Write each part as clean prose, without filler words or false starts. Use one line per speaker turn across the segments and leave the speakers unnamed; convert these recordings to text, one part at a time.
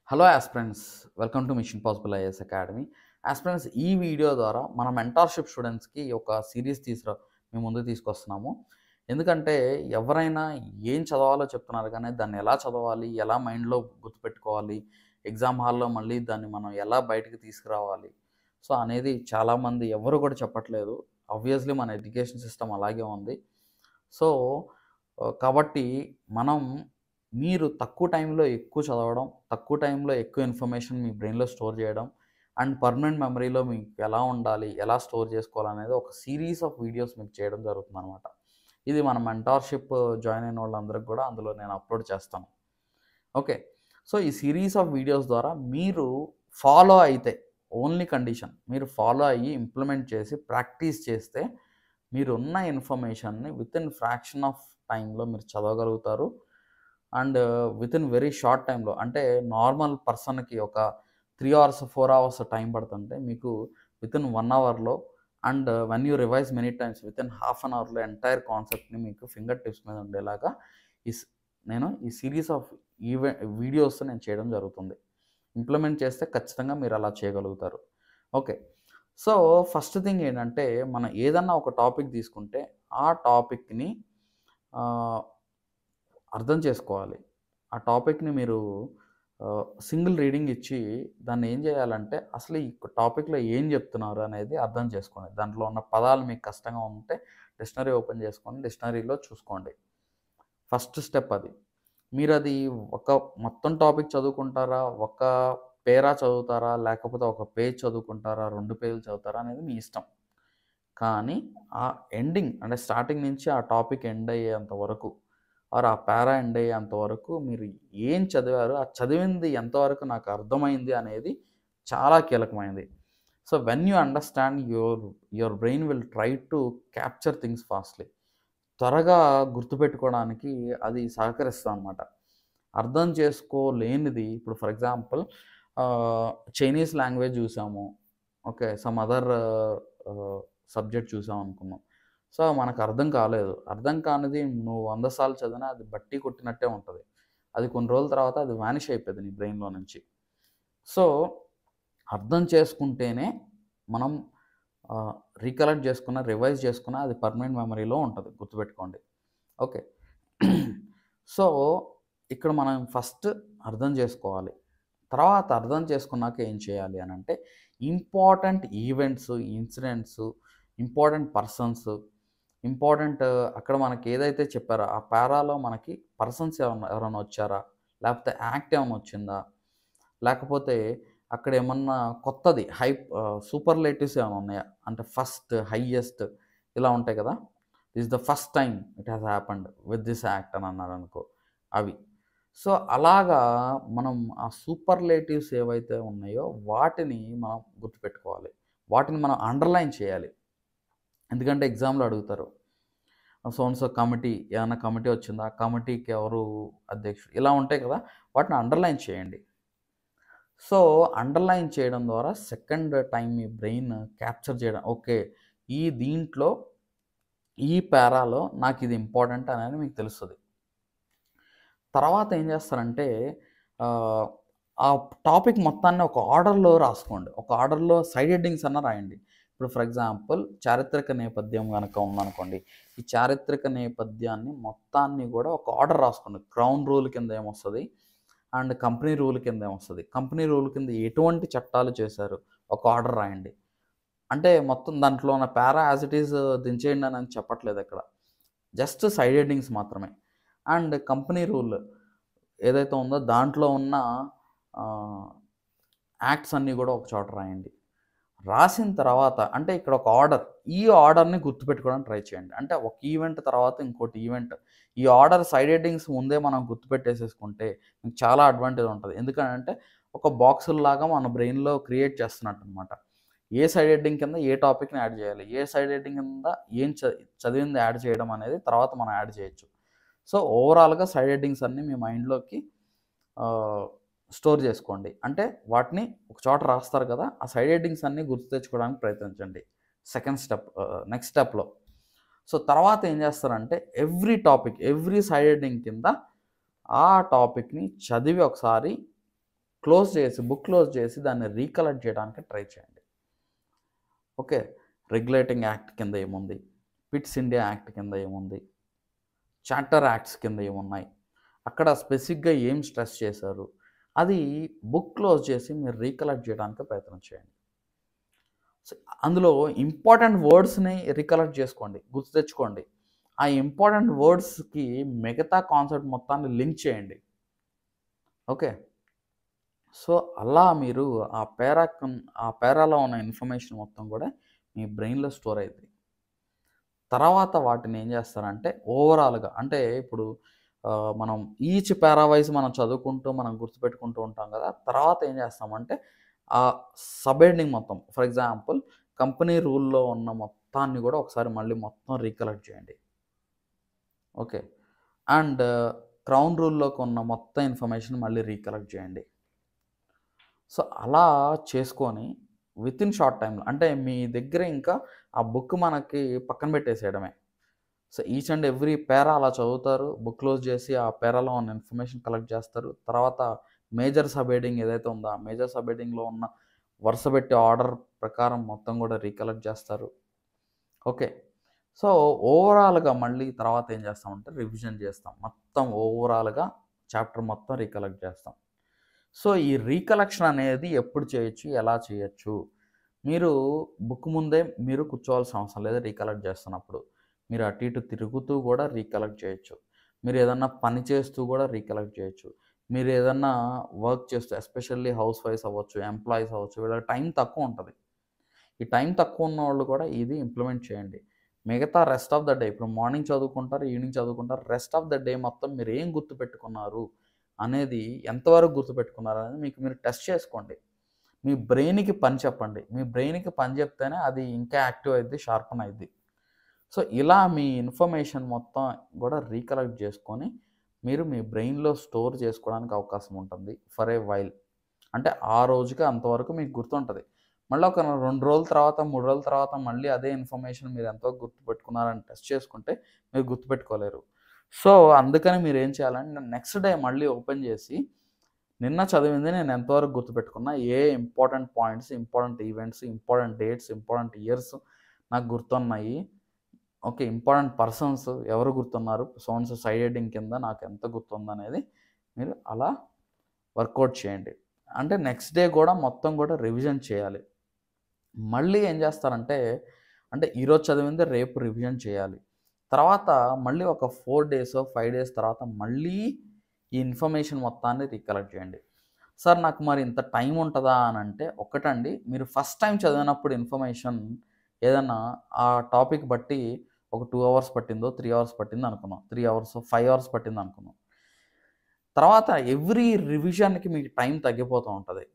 Hello aspirants, welcome to machine possible IAS academy. Aspirants, ఈ video ద్వారా మన mentorship స్టూడెంట్స్కి ఒక సిరీస్ మేము ముందుకు తీసుకొస్తున్నాము. ఎందుకంటే ఎవరైనా ఏం చదవాలో చెప్తున్నారు కానీ దాన్ని ఎలా చదవాలి, ఎలా మైండ్లో గుర్తుపెట్టుకోవాలి, ఎగ్జామ్ హాల్లో మళ్ళీ దాన్ని మనం ఎలా బయటకు తీసుకురావాలి సో అనేది చాలామంది ఎవరు కూడా చెప్పట్లేదు. ఆబ్వియస్లీ మన ఎడ్యుకేషన్ సిస్టమ్ అలాగే ఉంది. సో కాబట్టి మనం మీరు తక్కువ టైంలో ఎక్కువ చదవడం, తక్కువ టైంలో ఎక్కువ ఇన్ఫర్మేషన్ మీ బ్రెయిన్‌లో స్టోర్ చేయడం అండ్ పర్మనెంట్ మెమరీలో మీకు ఎలా ఉండాలి, ఎలా స్టోర్ చేసుకోవాలనేది ఒక సీరీస్ ఆఫ్ వీడియోస్ మీకు చేయడం జరుగుతుందనమాట. ఇది మన మెంటార్‌షిప్ జాయిన్ అయిన వాళ్ళందరికి కూడా అందులో నేను అప్‌లోడ్ చేస్తాను. ఓకే. సో, ఈ సీరీస్ ఆఫ్ వీడియోస్ ద్వారా మీరు ఫాలో అయితే ఓన్లీ కండిషన్ మీరు ఫాలో అయ్యి ఇంప్లిమెంట్ చేసి ప్రాక్టీస్ చేస్తే మీరున్న ఇన్ఫర్మేషన్‌ని వితిన్ ఫ్రాక్షన్ ఆఫ్ టైమ్‌లో మీరు చదవగలుగుతారు. అండ్ వితిన్ వెరీ షార్ట్ టైమ్‌లో అంటే నార్మల్ పర్సన్‌కి ఒక 3 అవర్స్, 4 అవర్స్ టైం పడుతుంటే మీకు వితిన్ 1 అవర్‌లో and when you revise many times within half an అవర్‌లో ఎంటైర్ కాన్సెప్ట్‌ని మీకు ఫింగర్ టిప్స్ మీద ఉండేలాగా ఇస్ నేను ఈ సీరీస్ ఆఫ్ వీడియోస్ నేను చేయడం జరుగుతుంది. ఇంప్లిమెంట్ చేస్తే ఖచ్చితంగా మీరు అలా చేయగలుగుతారు. ఓకే. సో, ఫస్ట్ థింగ్ ఏంటంటే మనం ఏదన్నా ఒక టాపిక్ తీసుకుంటే ఆ టాపిక్‌ని ఆహ్, అర్థం చేసుకోవాలి. ఆ టాపిక్‌ని మీరు సింగిల్ రీడింగ్ ఇచ్చి దాన్ని ఏం చేయాలంటే అసలు ఈ టాపిక్‌లో ఏం చెప్తున్నారు అనేది అర్థం చేసుకోండి. దాంట్లో ఉన్న పదాలు మీకు కష్టంగా ఉంటే డిక్షనరీ ఓపెన్ చేసుకొని డిక్షనరీలో చూసుకోండి. ఫస్ట్ స్టెప్ అది. మీరది ఒక మొత్తం టాపిక్ చదువుకుంటారా? ఒక పేరా చదువుతారా? లేకపోతే ఒక పేజ్ చదువుకుంటారా? 2 పేజీలు చదువుతారా? అనేది మీ ఇష్టం. కానీ ఆ ఎండింగ్ అంటే స్టార్టింగ్ నుంచి ఆ టాపిక్ ఎండ్ అయ్యేంత వరకు ఆర్ ఆ పారా ఎండ్ అయ్యేంత వరకు మీరు ఏం చదివారో, ఆ చదివింది ఎంతవరకు నాకు అర్థమైంది అనేది చాలా కీలకమైనది. So, when you understand your brain will try to capture things fastly. త్వరగా గుర్తుపెట్టుకోవడానికి అది సహకరిస్తదనమాట. అర్థం చేసుకోలేనిది ఇప్పుడు ఫర్ ఎగ్జాంపుల్ చైనీస్ లాంగ్వేజ్ చూసాము. ఓకే. సమ్ అదర్ సబ్జెక్ట్ చూసామనుకుందాం. సో, మనకు అర్థం కాలేదు. అర్థం కానిది నువ్వు 100 సార్లు చదివినా అది బట్టి కొట్టినట్టే ఉంటది. అది కొన్ని రోజుల తర్వాత అది వానిష్ అయిపోద్ది నీ బ్రెయిన్‌లో నుంచి. సో, అర్థం చేసుకుంటేనే మనం ఆహ్, రికలెక్ట్ చేసుకున్న, రివైజ్ చేసుకున్న అది పర్మనెంట్ మెమరీలో ఉంటది. గుర్తుపెట్టుకోండి. ఓకే. సో, ఇక్కడ మనం ఫస్ట్ అర్థం చేసుకోవాలి. తర్వాత అర్థం చేసుకున్నాక ఏం చేయాలి అనంటే, important events, incidents, important persons, important అక్కడ మనకి ఏదైతే చెప్పారో ఆ పారాలో మనకి పర్సన్స్ ఎవరైనా వచ్చారా? లేకపోతే యాక్ట్ ఏమన్నా వచ్చిందా? లేకపోతే అక్కడేమన్నా కొత్తది సూపర్‌లేటివ్స్ ఏమైనా ఉన్నాయా? అంటే ఫస్ట్, హైయెస్ట్ ఇలా ఉంటాయి కదా! This the first time it has happened with this act అని అన్నారనుకో అవి. సో, అలాగా మనం ఆ సూపర్‌లేటివ్స్ ఏవైతే ఉన్నాయో వాటిని మనం గుర్తుపెట్టుకోవాలి. వాటిని మనం అండర్‌లైన్ చేయాలి. ఎందుకంటే ఎగ్జామ్‌లో అడుగుతారు. సో అండ్ సో కమిటీ ఏమన్నా కమిటీ వచ్చిందా? ఆ కమిటీకి ఎవరు అధ్యక్షుడు? ఇలా ఉంటాయి కదా! వాటిని అండర్‌లైన్ చేయండి. సో, అండర్‌లైన్ చేయడం ద్వారా సెకండ్ టైమ్ మీ బ్రెయిన్ క్యాప్చర్ చేయడం. ఓకే. దీంట్లో ఈ పారాలో నాకిది ఇంపార్టెంట్ అనేది మీకు తెలుస్తది. తర్వాత ఏం చేస్తారంటే ఆహ్, ఆ టాపిక్ మొత్తాన్ని ఒక ఆర్డర్‌లో రాసుకోండి. ఒక ఆర్డర్‌లో సైడ్ హెడ్డింగ్స్ అన్నా రాయండి. ఇప్పుడు ఫర్ ఎగ్జాంపుల్ చారిత్రక నేపథ్యం గనక ఉందనుకోండి. ఈ చారిత్రక నేపథ్యాన్ని మొత్తాన్ని గూడా ఒక ఆర్డర్ రాసుకోండి. క్రౌన్ రూల్ కింద ఏమొస్తది? అండ్ కంపెనీ రూల్ కింద ఏమొస్తది? కంపెనీ రూల్ కింద ఎటువంటి చట్టాలు చేశారు? ఒక ఆర్డర్ రాయండి. అంటే మొత్తం దాంట్లో ఉన్న పారా యాస్ ఇట్ ఈజ్ దించేయండి అని చెప్పట్లేదక్కడ. జస్ట్ సైడ్ హెడ్డింగ్స్ మాత్రమే. అండ్ కంపెనీ రూల్ ఏదైతే ఉందో దాంట్లో ఉన్న ఆహ్, యాక్ట్స్ అన్నీ గూడా ఒక చోట రాయండి. రాసిన తర్వాత అంటే ఇక్కడ ఒక ఆర్డర్. ఈ ఆర్డర్‌ని గుర్తుపెట్టుకోవడానికి ట్రై చేయండి. అంటే ఒక ఈవెంట్ తర్వాత ఇంకోటి ఈవెంట్. ఈ ఆర్డర్ సైడ్ హెడ్డింగ్స్ ముందే మనం గుర్తుపెట్టేసేసుకుంటే మీకు చాలా అడ్వాంటేజ్ ఉంటది. ఎందుకనంటే ఒక బాక్సుల్లాగా మన బ్రెయిన్‌లో క్రియేట్ చేస్తున్నట్టనమాట. ఏ సైడ్ హెడ్డింగ్ కింద ఏ టాపిక్‌ని యాడ్ చేయాలి? ఏ సైడ్ హెడ్డింగ్ కింద ఏం చదివింది యాడ్ చేయడం అనేది తర్వాత మనం యాడ్ చేయొచ్చు. సో, ఓవరాల్‌గా సైడ్ హెడ్డింగ్స్ అన్నీ మీ మైండ్‌లోకి ఆహ్, స్టోర్ చేసుకోండి. అంటే వాటిని ఒక చోట రాస్తారు కదా! ఆ సైడ్ హెడ్డింగ్స్ అన్నీ గుర్తు తెచ్చుకోవడానికి ప్రయత్నించండి. సెకండ్ స్టెప్ నెక్స్ట్ స్టెప్‌లో. సో, తర్వాత ఏం చేస్తారంటే ఎవ్రీ సైడ్ హెడ్డింగ్ కింద ఆ టాపిక్‌ని చదివి ఒకసారి బుక్ క్లోజ్ చేసి దాన్ని రీకలెక్ట్ చేయడానికి ట్రై చేయండి. ఓకే. రెగ్యులేటింగ్ యాక్ట్ కింద ఏముంది, పిట్స్ ఇండియా యాక్ట్ కింద ఏముంది, చార్టర్ యాక్ట్స్ కింద ఏమున్నాయి, అక్కడ స్పెసిఫిక్గా ఏం స్ట్రెస్ చేశారు, అది బుక్ క్లోజ్ చేసి మీరు రీకలెక్ట్ చేయడానికి ప్రయత్నం చేయండి. అందులో ఇంపార్టెంట్ వర్డ్స్ని రికలెక్ట్ చేసుకోండి, గుర్తు తెచ్చుకోండి. ఆ ఇంపార్టెంట్ వర్డ్స్కి మిగతా కాన్సెప్ట్ మొత్తాన్ని లింక్ చేయండి. ఓకే. సో అలా మీరు ఆ పేరాలో ఉన్న ఇన్ఫర్మేషన్ మొత్తం కూడా మీ బ్రెయిన్లో స్టోర్ అవుతుంది. తర్వాత వాటిని ఏం చేస్తారంటే ఓవరాల్గా అంటే ఇప్పుడు మనం ఈచ్ పారా వైజ్ మనం చదువుకుంటూ మనం గుర్తుపెట్టుకుంటూ ఉంటాం కదా. తర్వాత ఏం చేస్తామంటే ఆ సబ్ హెడ్డింగ్ మొత్తం, ఫర్ ఎగ్జాంపుల్ కంపెనీ రూల్లో ఉన్న మొత్తాన్ని కూడా ఒకసారి మళ్ళీ మొత్తం రీకలెక్ట్ చేయండి. ఓకే. అండ్ క్రౌన్ రూల్లోకి ఉన్న మొత్తం ఇన్ఫర్మేషన్ మళ్ళీ రీకలెక్ట్ చేయండి. సో అలా చేసుకొని వితిన్ షార్ట్ టైంలో అంటే మీ దగ్గర ఇంకా ఆ బుక్ మనకి పక్కన పెట్టేసేయడమే. సో ఈచ్ అండ్ ఎవ్రీ పేరా అలా చదువుతారు, బుక్ క్లోజ్ చేసి ఆ పేరాలో ఉన్న ఇన్ఫర్మేషన్ కలెక్ట్ చేస్తారు. తర్వాత మేజర్ సబ్ హెడ్డింగ్ ఏదైతే ఉందో ఆ మేజర్ సబ్ హెడ్డింగ్లో ఉన్న వరుస పెట్టి ఆర్డర్ ప్రకారం మొత్తం కూడా రీకలెక్ట్ చేస్తారు. ఓకే. సో ఓవరాల్గా మళ్ళీ తర్వాత ఏం చేస్తామంటే రివిజన్ చేస్తాం, మొత్తం ఓవరాల్గా చాప్టర్ మొత్తం రీకలెక్ట్ చేస్తాం. సో ఈ రీకలెక్షన్ అనేది ఎప్పుడు చేయొచ్చు, ఎలా చేయొచ్చు? మీరు బుక్ ముందే మీరు కూర్చోవాల్సిన అవసరం లేదు. రీకలెక్ట్ చేస్తున్నప్పుడు మీరు అటు ఇటు తిరుగుతూ కూడా రీకలెక్ట్ చేయొచ్చు. మీరు ఏదన్నా పని చేస్తూ కూడా రీకలెక్ట్ చేయొచ్చు. మీరు ఏదన్నా వర్క్ చేస్తూ, ఎస్పెషల్లీ హౌస్ వైఫ్స్ అవ్వచ్చు, ఎంప్లాయీస్ అవ్వచ్చు, వీళ్ళకి టైం తక్కువ ఉంటుంది. ఈ టైం తక్కువ ఉన్న వాళ్ళు కూడా ఇది ఇంప్లిమెంట్ చేయండి. మిగతా రెస్ట్ ఆఫ్ ద డే, ఇప్పుడు మార్నింగ్ చదువుకుంటారు, ఈవినింగ్ చదువుకుంటారు, రెస్ట్ ఆఫ్ ద డే మొత్తం మీరు ఏం గుర్తుపెట్టుకున్నారు అనేది, ఎంతవరకు గుర్తుపెట్టుకున్నారు అనేది మీరు టెస్ట్ చేసుకోండి. మీ బ్రెయిన్కి పని చెప్పండి. మీ బ్రెయిన్కి పని చెప్తేనే అది ఇంకా యాక్టివ్ అయింది, షార్పన్ అయింది. సో ఇలా మీ ఇన్ఫర్మేషన్ మొత్తం కూడా రీకలెక్ట్ చేసుకొని మీరు మీ బ్రెయిన్లో స్టోర్ చేసుకోవడానికి అవకాశం ఉంటుంది ఫర్ ఏ వైల్. అంటే ఆ రోజుకి అంతవరకు మీకు గుర్తుంటుంది. మళ్ళీ ఒక 2 రోజుల తర్వాత, 3 రోజుల తర్వాత మళ్ళీ అదే ఇన్ఫర్మేషన్ మీరు ఎంతవరకు గుర్తుపెట్టుకున్నారని టెస్ట్ చేసుకుంటే మీరు గుర్తుపెట్టుకోలేరు. సో అందుకని మీరు ఏం చేయాలంటే నెక్స్ట్ డే మళ్ళీ ఓపెన్ చేసి నిన్న చదివింది నేను ఎంతవరకు గుర్తుపెట్టుకున్నా, ఏ important points, important events, important dates, important years నాకు గుర్తున్నాయి. ఓకే. ఇంపార్టెంట్ పర్సన్స్ ఎవరు గుర్తున్నారు, సౌండ్స్ సైడ్ హెడ్డింగ్ కింద నాకు ఎంత గుర్తుందనేది మీరు అలా వర్కౌట్ చేయండి. అంటే నెక్స్ట్ డే కూడా మొత్తం కూడా రివిజన్ చేయాలి. మళ్ళీ ఏం చేస్తారంటే అంటే ఈరోజు చదివింది రేపు రివిజన్ చేయాలి. తర్వాత మళ్ళీ ఒక 4 డేసో 5 డేస్ తర్వాత మళ్ళీ ఈ ఇన్ఫర్మేషన్ మొత్తాన్ని రీకలెక్ట్ చేయండి. సార్ నాకు మరి ఇంత టైం ఉంటుందా అని అంటే, ఒకటండి, మీరు ఫస్ట్ టైం చదివినప్పుడు ఇన్ఫర్మేషన్ ఏదన్నా ఆ టాపిక్ బట్టి ఒక 2 అవర్స్ పట్టిందో, 3 అవర్స్ పట్టిందో అనుకుందాం, 3 అవర్స్ 5 అవర్స్ పట్టింది అనుకుందాం. తర్వాత ఎవ్రీ రివిజన్కి మీకు టైం తగ్గిపోతూ ఉంటుంది.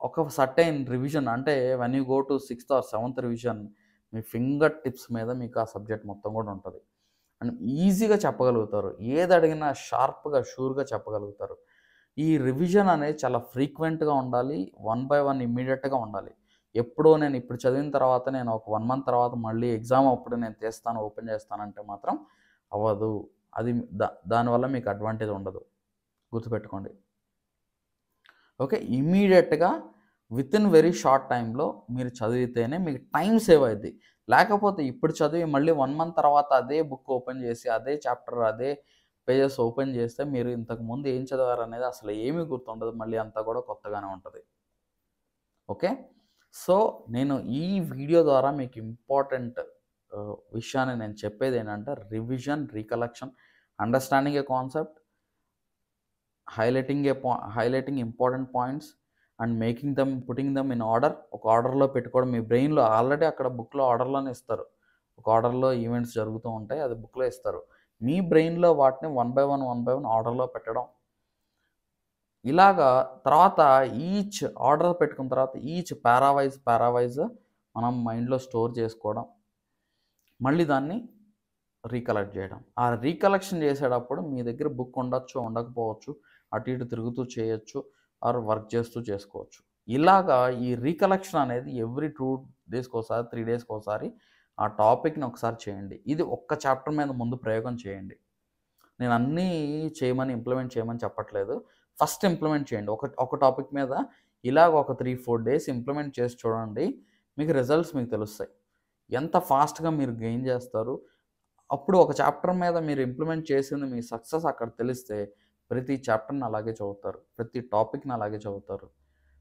ఒక సర్టైన్ రివిజన్ అంటే when you go to 6th or 7th revision మీ ఫింగర్ టిప్స్ మీద మీకు ఆ సబ్జెక్ట్ మొత్తం కూడా ఉంటుంది. అండ్ ఈజీగా చెప్పగలుగుతారు, ఏది అడిగినా షార్ప్గా షూర్గా చెప్పగలుగుతారు. ఈ రివిజన్ అనేది చాలా ఫ్రీక్వెంట్గా ఉండాలి, 1 బై 1 ఇమ్మీడియట్గా ఉండాలి. ఎప్పుడో నేను ఇప్పుడు చదివిన తర్వాత నేను ఒక 1 మంత్ తర్వాత మళ్ళీ ఎగ్జామ్ అప్పుడు నేను తీస్తాను, ఓపెన్ చేస్తానంటే మాత్రం అవ్వదు. అది దానివల్ల మీకు అడ్వాంటేజ్ ఉండదు, గుర్తుపెట్టుకోండి. ఓకే. ఇమ్మీడియట్గా వితిన్ వెరీ షార్ట్ టైంలో మీరు చదివితేనే మీకు టైం సేవ్ అవుద్ది. లేకపోతే ఇప్పుడు చదివి మళ్ళీ 1 మంత్ తర్వాత అదే బుక్ ఓపెన్ చేసి అదే చాప్టర్ అదే పేజెస్ ఓపెన్ చేస్తే మీరు ఇంతకుముందు ఏం చదివారనేది అసలు ఏమీ గుర్తుండదు. మళ్ళీ అంతా కూడా కొత్తగానే ఉంటుంది. ఓకే. సో నేను ఈ వీడియో ద్వారా మీకు ఇంపార్టెంట్ విషయాన్ని నేను చెప్పేది ఏంటంటే revision, recollection, understanding A concept, highlighting important points and putting them in order. ఒక ఆర్డర్లో పెట్టుకోవడం, మీ బ్రెయిన్లో ఆల్రెడీ అక్కడ బుక్లో ఆర్డర్లోనే ఇస్తారు. ఒక ఆర్డర్లో ఈవెంట్స్ జరుగుతూ ఉంటాయి, అది బుక్లో ఇస్తారు. మీ బ్రెయిన్లో వాటిని 1 బై 1 ఆర్డర్లో పెట్టడం. ఇలాగా తర్వాత ఈచ్ ఆర్డర్ పెట్టుకున్న తర్వాత ఈచ్ పారావైజ్ మనం మైండ్లో స్టోర్ చేసుకోవడం, మళ్ళీ దాన్ని రీకలెక్ట్ చేయడం. ఆ రీకలెక్షన్ చేసేటప్పుడు మీ దగ్గర బుక్ ఉండొచ్చు, ఉండకపోవచ్చు, అటు ఇటు తిరుగుతూ చేయొచ్చు, ఆర్ వర్క్ చేస్తూ చేసుకోవచ్చు. ఇలాగా ఈ రీకలెక్షన్ అనేది ఎవ్రీ 2 డేస్కి ఒకసారి, 3 డేస్కి ఒకసారి ఆ టాపిక్ని ఒకసారి చేయండి. ఇది ఒక్క చాప్టర్ మీద ముందు ప్రయోగం చేయండి. నేను అన్నీ ఇంప్లిమెంట్ చేయమని చెప్పట్లేదు. ఫస్ట్ ఇంప్లిమెంట్ చేయండి. ఒక టాపిక్ మీద ఇలాగ ఒక 3-4 డేస్ ఇంప్లిమెంట్ చేసి చూడండి. మీకు రిజల్ట్స్ మీకు తెలుస్తాయి. ఎంత ఫాస్ట్‌గా మీరు గెయిన్ చేస్తారు. అప్పుడు ఒక చాప్టర్ మీద మీరు ఇంప్లిమెంట్ చేసింది మీ సక్సెస్ అక్కడ తెలిస్తే ప్రతి చాప్టర్‌ని అలాగే చదువుతారు. ప్రతి టాపిక్‌ని అలాగే చదువుతారు.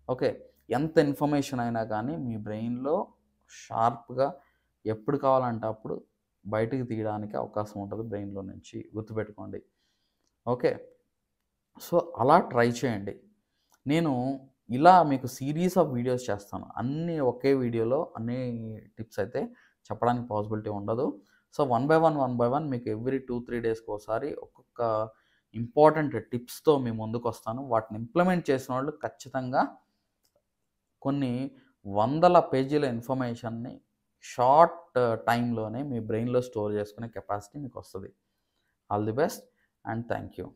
ఓకే. ఎంత ఇన్ఫర్మేషన్ అయినా కానీ మీ బ్రెయిన్‌లో షార్ప్‌గా ఎప్పుడు కావాలంటే అప్పుడు బయటికి తీయడానికి అవకాశం ఉంటది బ్రెయిన్‌లో నుంచి. గుర్తుపెట్టుకోండి. ఓకే. సో, అలా ట్రై చేయండి. నేను ఇలా మీకు సీరీస్ ఆఫ్ వీడియోస్ చేస్తాను. అన్నీ ఒకే వీడియోలో అన్ని టిప్స్ అయితే చెప్పడానికి పాసిబిలిటీ ఉండదు. సో, వన్ బై వన్ మీకు ఎవ్రీ 2-3 డేస్‌కోసారి ఒక్కొక్క ఇంపార్టెంట్ టిప్స్‌తో మీ ముందుకొస్తాను. వాటిని ఇంప్లిమెంట్ చేసినోళ్ళు ఖచ్చితంగా కొన్ని వందల పేజీల ఇన్ఫర్మేషన్‌ని షార్ట్ టైమ్‌లోనే మీ బ్రెయిన్‌లో స్టోర్ చేసుకునే కెపాసిటీ మీకొస్తది. All the best and thank you.